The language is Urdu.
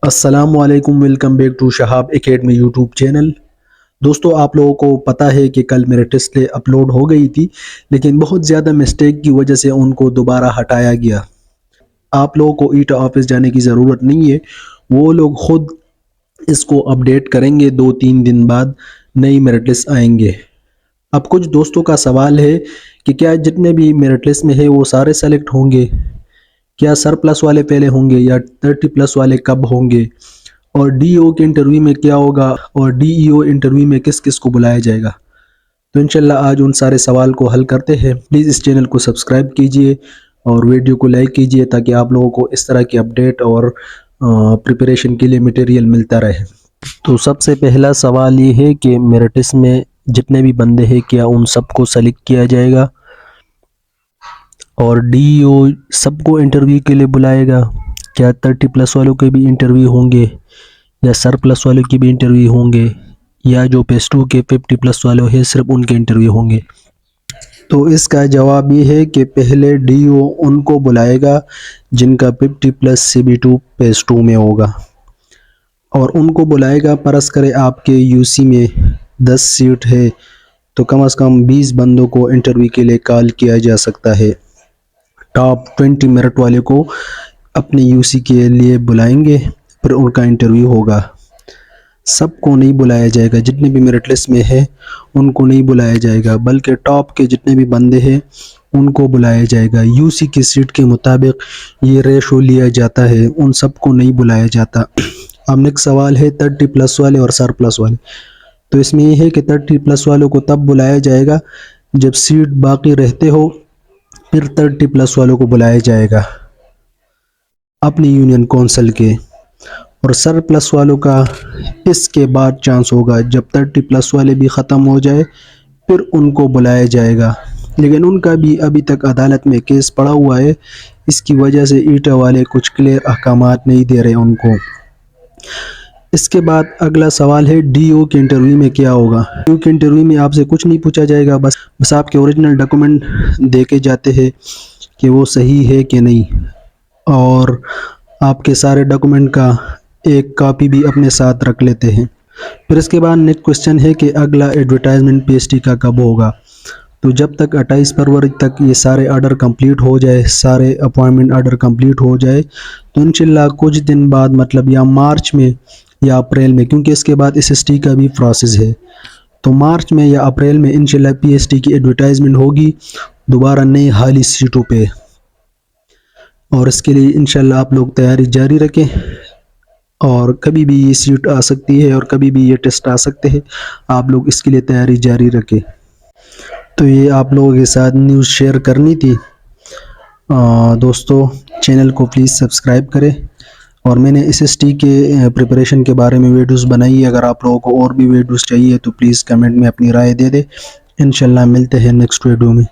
السلام علیکم، welcome back to Shahab academy YouTube channel. دوستو، آپ لوگوں کو پتہ ہے کہ کل میرے ٹیسٹ اپلوڈ ہو گئی تھی، لیکن بہت زیادہ مسٹیک کی وجہ سے ان کو دوبارہ ہٹایا گیا۔ آپ لوگوں کو ایٹا آفس جانے کی ضرورت نہیں ہے، وہ لوگ خود اس کو اپڈیٹ کریں گے۔ 2-3 دن بعد نئی میرٹ لسٹ آئیں گے۔ اب کچھ دوستوں کا سوال ہے کہ کیا جتنے بھی میرٹ لسٹ میں ہے وہ سارے سیلیکٹ ہوں گے؟ کیا سر پلس والے پہلے ہوں گے یا 30 پلس والے کب ہوں گے؟ اور ڈی او کے انٹرویو میں کیا ہوگا؟ اور ڈی ای او انٹرویو میں کس کس کو بلایا جائے گا؟ تو انشاءاللہ آج ان سارے سوال کو حل کرتے ہیں۔ پلیز اس چینل کو سبسکرائب کیجئے اور ویڈیو کو لائک کیجئے تاکہ آپ لوگوں کو اس طرح کی اپڈیٹ اور پریپریشن کے لیے میٹیریل ملتا رہے۔ تو سب سے پہلا سوال یہ ہے کہ میرٹ لسٹ میں جتنے بھی بندے ہیں کیا ان سب کو سلیکٹ کیا جائے گا؟ اور ڈی او سب کو انٹرویو کے لیے بلائے گا؟ کیا 30 پلس والوں کے بھی انٹرویو ہوں گے یا سر پلس والوں کی بھی انٹرویو ہوں گے، یا جو پیس 2 کے 50 پلس والوں ہیں صرف ان کے انٹرویو ہوں گے؟ تو اس کا جواب یہ ہے کہ پہلے ڈی او ان کو بلائے گا جن کا 50 پلس CB2 پیس 2 میں ہوگا، اور ان کو بلائے گا فرض کرے آپ کے یو سی میں 10 سیٹ ہے تو کم از کم 20 بندوں کو انٹرویو کے لیے کال کیا جا سکتا ہے۔ ٹاپ 20 میرٹ والے کو اپنے یو سی کے لیے بلائیں گے، پھر ان کا انٹرویو ہوگا۔ سب کو نہیں بلایا جائے گا، جتنے بھی میرٹ لسٹ میں ہے ان کو نہیں بلایا جائے گا، بلکہ ٹاپ کے جتنے بھی بندے ہیں ان کو بلایا جائے گا۔ یو سی کی سیٹ کے مطابق یہ ریشو لیا جاتا ہے، ان سب کو نہیں بلایا جاتا۔ اب نیکسٹ سوال ہے 30 پلس والے اور سر پلس والے۔ تو اس میں یہ ہے کہ 30 پلس والوں کو تب بلایا جائے گا جب سیٹ باقی رہتے ہو، پھر 30 پلس والوں کو بلایا جائے گا اپنی یونین کونسل کے۔ اور سر پلس والوں کا اس کے بعد چانس ہوگا، جب 30 پلس والے بھی ختم ہو جائے پھر ان کو بلایا جائے گا، لیکن ان کا بھی ابھی تک عدالت میں کیس پڑا ہوا ہے، اس کی وجہ سے ایٹا والے کچھ کلیئر احکامات نہیں دے رہے ان کو۔ اس کے بعد اگلا سوال ہے ڈی او کے انٹرویو میں کیا ہوگا؟ ڈی او کے انٹرویو میں آپ سے کچھ نہیں پوچھا جائے گا، بس آپ کے اوریجنل ڈاکومنٹ دیکھے جاتے ہیں کہ وہ صحیح ہے کہ نہیں، اور آپ کے سارے ڈاکومنٹ کا ایک کاپی بھی اپنے ساتھ رکھ لیتے ہیں۔ پھر اس کے بعد نیکسٹ کوسچن ہے کہ اگلا ایڈورٹائزمنٹ پی ایس ٹی کا کب ہوگا؟ تو جب تک 28 فروری تک یہ سارے آرڈر کمپلیٹ ہو جائے، سارے اپوائنمنٹ آرڈر کمپلیٹ ہو جائے تو انشاءاللہ کچھ دن بعد، مطلب یا مارچ میں یا اپریل میں، کیونکہ اس کے بعد SST کا بھی پروسیس ہے، تو مارچ میں یا اپریل میں انشاءاللہ پی ایس ٹی کی ایڈورٹائزمنٹ ہوگی دوبارہ نئی خالی سیٹوں پہ، اور اس کے لیے انشاءاللہ آپ لوگ تیاری جاری رکھیں۔ اور کبھی بھی یہ سیٹ آ سکتی ہے اور کبھی بھی یہ ٹیسٹ آ سکتے ہیں، آپ لوگ اس کے لیے تیاری جاری رکھیں۔ تو یہ آپ لوگوں کے ساتھ نیوز شیئر کرنی تھی۔ دوستو، چینل کو پلیز سبسکرائب کریں، اور میں نے SST کے پریپریشن کے بارے میں ویڈیوز بنائی ہے، اگر آپ لوگوں کو اور بھی ویڈیوز چاہیے تو پلیز کمنٹ میں اپنی رائے دے دیں۔ انشاءاللہ ملتے ہیں نیکسٹ ویڈیو میں۔